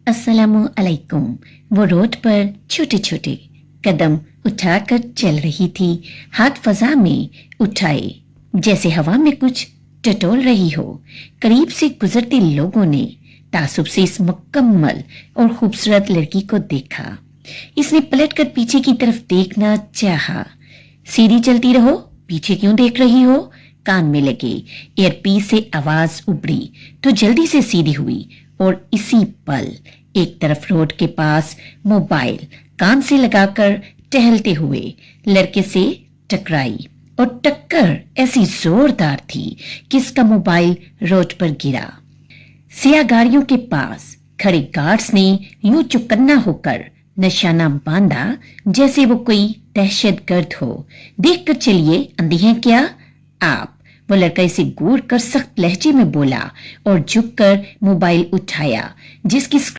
अस्सलामु अलैकुम। वो रोड पर छोटे छोटे कदम उठाकर चल रही थी, हाथ फजा में उठाए जैसे हवा में कुछ टटोल रही हो। करीब से गुजरते लोगों ने तासुब से इस मुकम्मल और खूबसूरत लड़की को देखा। इसने पलटकर पीछे की तरफ देखना चाहा। सीधी चलती रहो, पीछे क्यों देख रही हो? कान में लगे एयरपीस से आवाज उभरी तो जल्दी से सीधी हुई और इसी पल एक तरफ रोड के पास मोबाइल कान से लगाकर टहलते हुए लड़के से टकराई और टक्कर ऐसी जोरदार थी कि इसका मोबाइल रोड पर गिरा। सिया गाड़ियों के पास खड़े गार्ड्स ने यूं चौकन्ना होकर निशाना बांधा जैसे वो कोई दहशतगर्द हो। देखकर चलिए, अंधी हैं क्या आप? वो लड़का इसे घूर कर सख्त लहजे में बोला और झुककर मोबाइल उठाया जिसकी